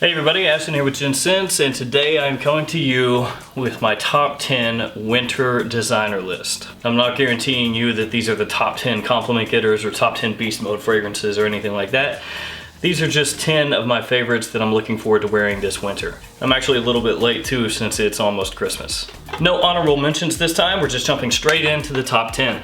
Hey everybody, Ashton here with Gents, and today I'm coming to you with my top 10 winter designer list. I'm not guaranteeing you that these are the top 10 compliment getters or top 10 beast mode fragrances or anything like that. These are just 10 of my favorites that I'm looking forward to wearing this winter. I'm actually a little bit late too since it's almost Christmas. No honorable mentions this time, we're just jumping straight into the top 10.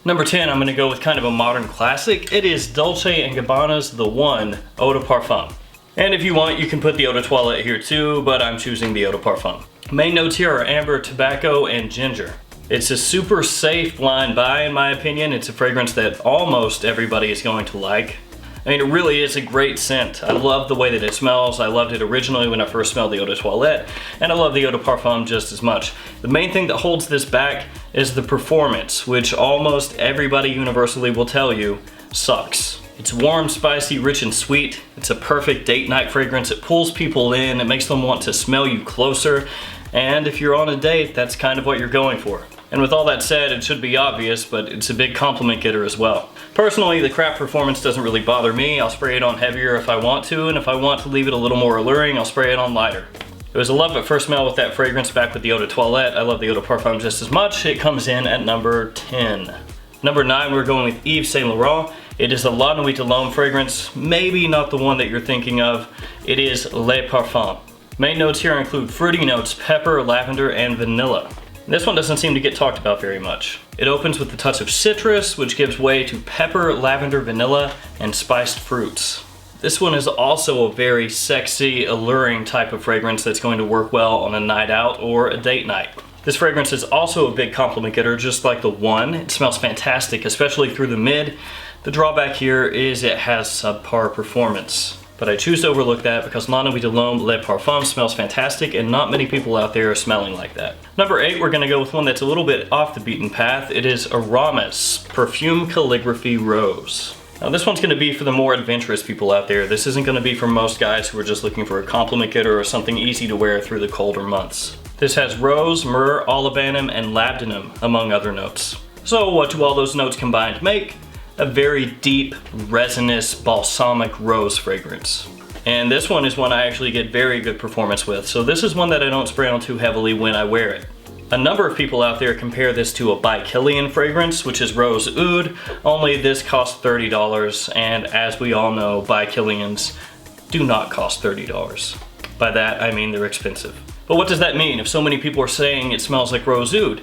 Number 10, I'm going to go with kind of a modern classic. It is Dolce & Gabbana's The One Eau de Parfum. And if you want, you can put the Eau de Toilette here too, but I'm choosing the Eau de Parfum. Main notes here are amber, tobacco, and ginger. It's a super safe blind buy in my opinion. It's a fragrance that almost everybody is going to like. I mean, it really is a great scent. I love the way that it smells. I loved it originally when I first smelled the Eau de Toilette, and I love the Eau de Parfum just as much. The main thing that holds this back is the performance, which almost everybody universally will tell you sucks. It's warm, spicy, rich, and sweet. It's a perfect date night fragrance. It pulls people in, it makes them want to smell you closer, and if you're on a date, that's kind of what you're going for. And with all that said, it should be obvious, but it's a big compliment getter as well. Personally, the crap performance doesn't really bother me. I'll spray it on heavier if I want to, and if I want to leave it a little more alluring, I'll spray it on lighter. It was a love at first smell with that fragrance back with the Eau de Toilette. I love the Eau de Parfum just as much. It comes in at number 10. Number 9, we're going with Yves Saint Laurent. It is a La Nuit de l'Homme fragrance, maybe not the one that you're thinking of. It is Le Parfum. Main notes here include fruity notes, pepper, lavender, and vanilla. This one doesn't seem to get talked about very much. It opens with a touch of citrus, which gives way to pepper, lavender, vanilla, and spiced fruits. This one is also a very sexy, alluring type of fragrance that's going to work well on a night out or a date night. This fragrance is also a big compliment getter, just like the one. It smells fantastic, especially through the mid. The drawback here is it has subpar performance. But I choose to overlook that because La Nuit de l'Homme Le Parfum smells fantastic and not many people out there are smelling like that. Number 8, we're going to go with one that's a little bit off the beaten path. It is Aramis Perfume Calligraphy Rose. Now this one's going to be for the more adventurous people out there. This isn't going to be for most guys who are just looking for a compliment getter or something easy to wear through the colder months. This has rose, myrrh, olibanum, and labdanum, among other notes. So what do all those notes combined make? A very deep, resinous, balsamic rose fragrance. And this one is one I actually get very good performance with, so this is one that I don't spray on too heavily when I wear it. A number of people out there compare this to a By Kilian fragrance, which is Rose Oud, only this costs $30, and as we all know, By Kilians do not cost $30. By that, I mean they're expensive. But what does that mean if so many people are saying it smells like Rose Oud?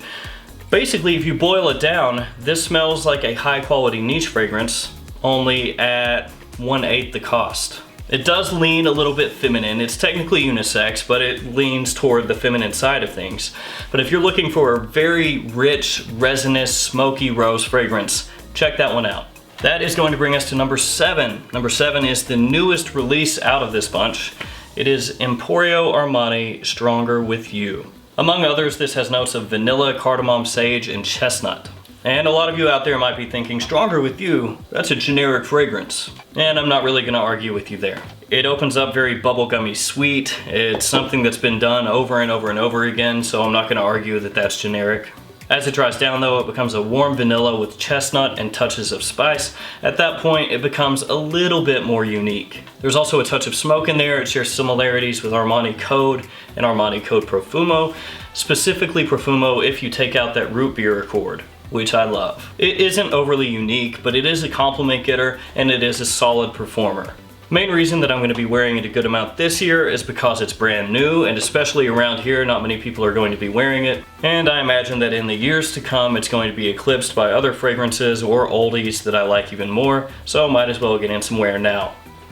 Basically, if you boil it down, this smells like a high quality niche fragrance, only at 1/8 the cost. It does lean a little bit feminine. It's technically unisex, but it leans toward the feminine side of things. But if you're looking for a very rich, resinous, smoky rose fragrance, check that one out. That is going to bring us to number 7. Number 7 is the newest release out of this bunch. It is Emporio Armani Stronger With You. Among others, this has notes of vanilla, cardamom, sage, and chestnut. And a lot of you out there might be thinking, Stronger With You, that's a generic fragrance. And I'm not really going to argue with you there. It opens up very bubblegummy sweet. It's something that's been done over and over and over again, so I'm not going to argue that that's generic. As it dries down though, it becomes a warm vanilla with chestnut and touches of spice. At that point, it becomes a little bit more unique. There's also a touch of smoke in there. It shares similarities with Armani Code and Armani Code Profumo. Specifically Profumo if you take out that root beer accord, which I love. It isn't overly unique, but it is a compliment getter and it is a solid performer. Main reason that I'm going to be wearing it a good amount this year is because it's brand new, and especially around here not many people are going to be wearing it, and I imagine that in the years to come it's going to be eclipsed by other fragrances or oldies that I like even more, so might as well get in some wear now.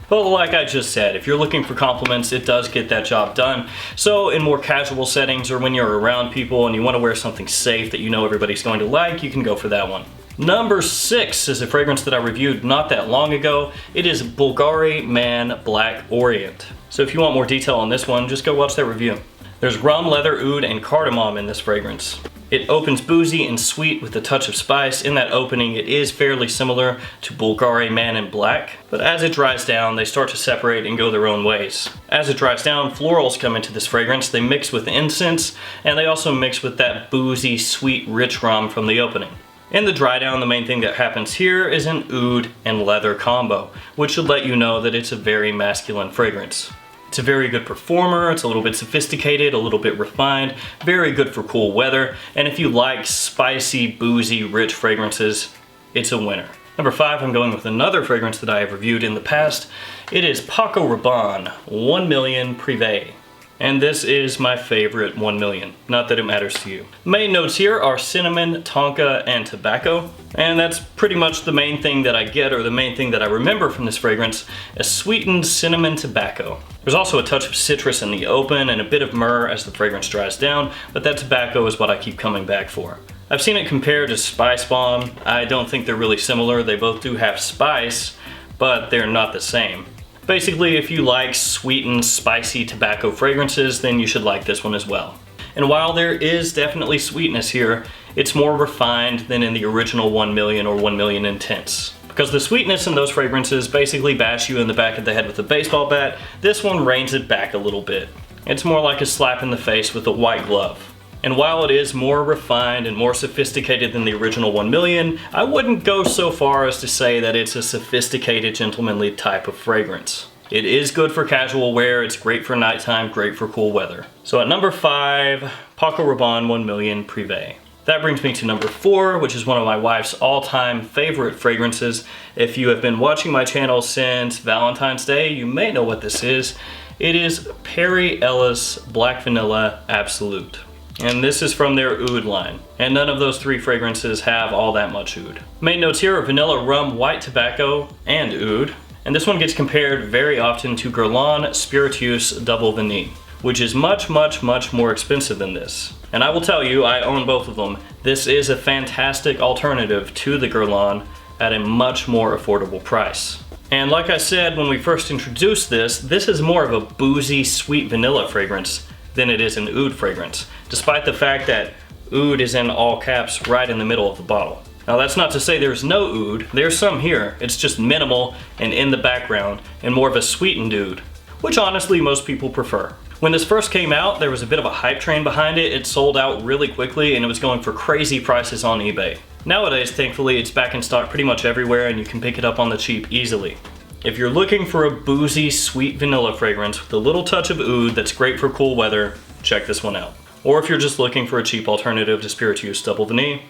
But like I just said, if you're looking for compliments, it does get that job done. So in more casual settings or when you're around people and you want to wear something safe that you know everybody's going to like, you can go for that one. Number 6 is a fragrance that I reviewed not that long ago. It is Bvlgari Man Black Orient. So if you want more detail on this one, just go watch that review. There's rum, leather, oud, and cardamom in this fragrance. It opens boozy and sweet with a touch of spice. In that opening, it is fairly similar to Bvlgari Man in Black, but as it dries down, they start to separate and go their own ways. As it dries down, florals come into this fragrance. They mix with incense, and they also mix with that boozy, sweet, rich rum from the opening. In the dry down, the main thing that happens here is an oud and leather combo, which should let you know that it's a very masculine fragrance. It's a very good performer, it's a little bit sophisticated, a little bit refined, very good for cool weather, and if you like spicy, boozy, rich fragrances, it's a winner. Number 5, I'm going with another fragrance that I have reviewed in the past. It is Paco Rabanne 1 million Prive. And this is my favorite 1 million, not that it matters to you. Main notes here are cinnamon, tonka, and tobacco. And that's pretty much the main thing that I get, or the main thing that I remember from this fragrance, a sweetened cinnamon tobacco. There's also a touch of citrus in the open and a bit of myrrh as the fragrance dries down, but that tobacco is what I keep coming back for. I've seen it compared to Spice Bomb. I don't think they're really similar. They both do have spice, but they're not the same. Basically, if you like sweetened, spicy tobacco fragrances, then you should like this one as well. And while there is definitely sweetness here, it's more refined than in the original 1 million or 1 million Intense. Because the sweetness in those fragrances basically bash you in the back of the head with a baseball bat, this one reins it back a little bit. It's more like a slap in the face with a white glove. And while it is more refined and more sophisticated than the original 1 million, I wouldn't go so far as to say that it's a sophisticated, gentlemanly type of fragrance. It is good for casual wear, it's great for nighttime, great for cool weather. So at number 5, Paco Rabanne 1 million Prive. That brings me to number 4, which is one of my wife's all-time favorite fragrances. If you have been watching my channel since Valentine's Day, you may know what this is. It is Perry Ellis Black Vanilla Absolute. And this is from their oud line. And none of those 3 fragrances have all that much oud. Main notes here are vanilla, rum, white tobacco, and oud. And this one gets compared very often to Guerlain Spiritueuse Double Vanille, which is much more expensive than this. And I will tell you, I own both of them. This is a fantastic alternative to the Guerlain at a much more affordable price. And like I said when we first introduced this is more of a boozy, sweet vanilla fragrance than it is an oud fragrance, despite the fact that oud is in all caps right in the middle of the bottle. Now that's not to say there's no oud, there's some here, it's just minimal and in the background and more of a sweetened oud, which honestly most people prefer. When this first came out, there was a bit of a hype train behind it, it sold out really quickly and it was going for crazy prices on eBay. Nowadays, thankfully, it's back in stock pretty much everywhere and you can pick it up on the cheap easily. If you're looking for a boozy, sweet vanilla fragrance with a little touch of oud that's great for cool weather, check this one out. Or if you're just looking for a cheap alternative to Spiritueuse Double Vanille,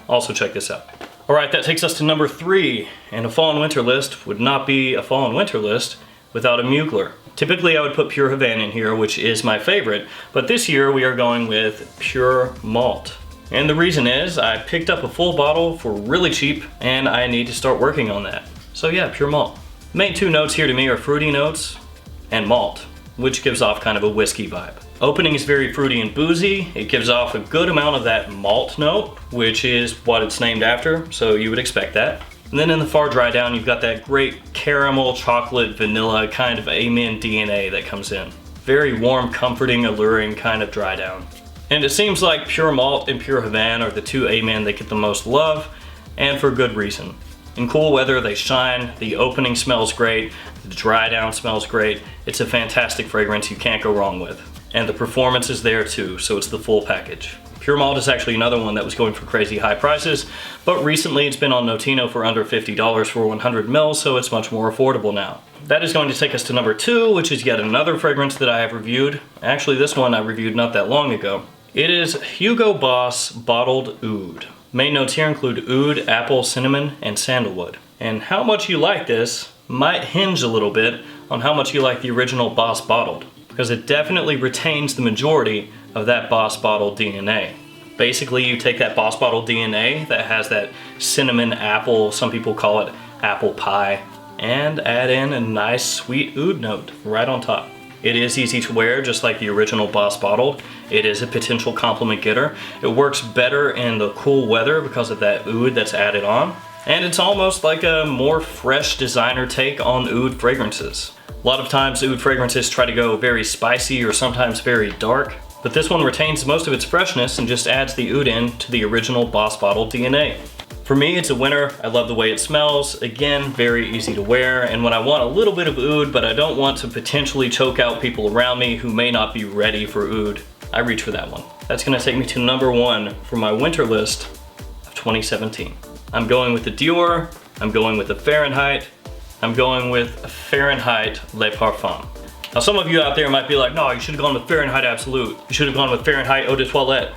also check this out. Alright, that takes us to number 3, and a fall and winter list would not be a fall and winter list without a Mugler. Typically I would put Pure Havana in here, which is my favorite, but this year we are going with Pure Malt. And the reason is, I picked up a full bottle for really cheap, and I need to start working on that. So yeah, Pure Malt. Main 2 notes here to me are fruity notes and malt, which gives off kind of a whiskey vibe. Opening is very fruity and boozy. It gives off a good amount of that malt note, which is what it's named after, so you would expect that. And then in the far dry down, you've got that great caramel, chocolate, vanilla kind of amen DNA that comes in. Very warm, comforting, alluring kind of dry down. And it seems like Pure Malt and Pure Havana are the 2 amen that get the most love, and for good reason. In cool weather, they shine, the opening smells great, the dry down smells great. It's a fantastic fragrance you can't go wrong with. And the performance is there too, so it's the full package. Pure Malt is actually another one that was going for crazy high prices, but recently it's been on Notino for under $50 for 100 ml, so it's much more affordable now. That is going to take us to number 2, which is yet another fragrance that I have reviewed. Actually, this one I reviewed not that long ago. It is Hugo Boss Bottled Oud. Main notes here include oud, apple, cinnamon, and sandalwood. And how much you like this might hinge a little bit on how much you like the original Boss Bottled, because it definitely retains the majority of that Boss Bottled DNA. Basically, you take that Boss Bottled DNA that has that cinnamon apple, some people call it apple pie, and add in a nice sweet oud note right on top. It is easy to wear, just like the original Boss Bottled. It is a potential compliment getter. It works better in the cool weather because of that oud that's added on. And it's almost like a more fresh designer take on oud fragrances. A lot of times oud fragrances try to go very spicy or sometimes very dark, but this one retains most of its freshness and just adds the oud in to the original Boss Bottled DNA. For me, it's a winner. I love the way it smells. Again, very easy to wear. And when I want a little bit of oud, but I don't want to potentially choke out people around me who may not be ready for oud, I reach for that one. That's gonna take me to number 1 for my winter list of 2017. I'm going with the Dior, I'm going with the Fahrenheit, I'm going with Fahrenheit Le Parfum. Now some of you out there might be like, no, you should have gone with Fahrenheit Absolute. You should have gone with Fahrenheit Eau de Toilette.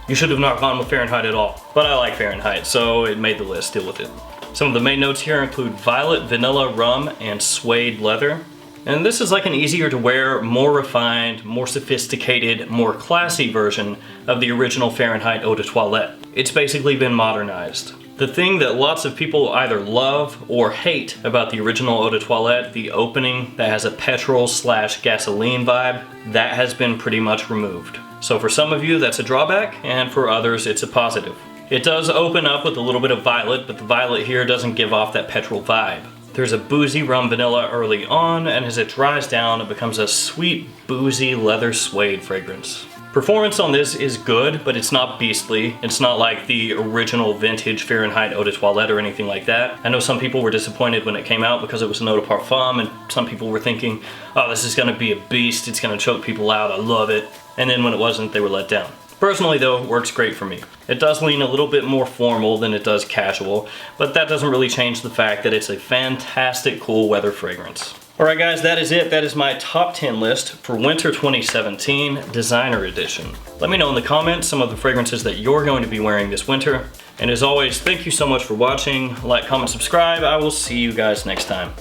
You should have not gone with Fahrenheit at all. But I like Fahrenheit, so it made the list, deal with it. Some of the main notes here include violet, vanilla, rum, and suede leather. And this is like an easier to wear, more refined, more sophisticated, more classy version of the original Fahrenheit Eau de Toilette. It's basically been modernized. The thing that lots of people either love or hate about the original Eau de Toilette, the opening that has a petrol/gasoline vibe, that has been pretty much removed. So for some of you that's a drawback, and for others it's a positive. It does open up with a little bit of violet, but the violet here doesn't give off that petrol vibe. There's a boozy rum vanilla early on, and as it dries down, it becomes a sweet, boozy leather suede fragrance. Performance on this is good, but it's not beastly. It's not like the original vintage Fahrenheit Eau de Toilette or anything like that. I know some people were disappointed when it came out because it was an Eau de Parfum, and some people were thinking, oh, this is gonna be a beast, it's gonna choke people out, I love it. And then when it wasn't, they were let down. Personally though, it works great for me. It does lean a little bit more formal than it does casual, but that doesn't really change the fact that it's a fantastic cool weather fragrance. Alright guys, that is it. That is my top 10 list for Winter 2017 Designer Edition. Let me know in the comments some of the fragrances that you're going to be wearing this winter. And as always, thank you so much for watching. Like, comment, subscribe. I will see you guys next time.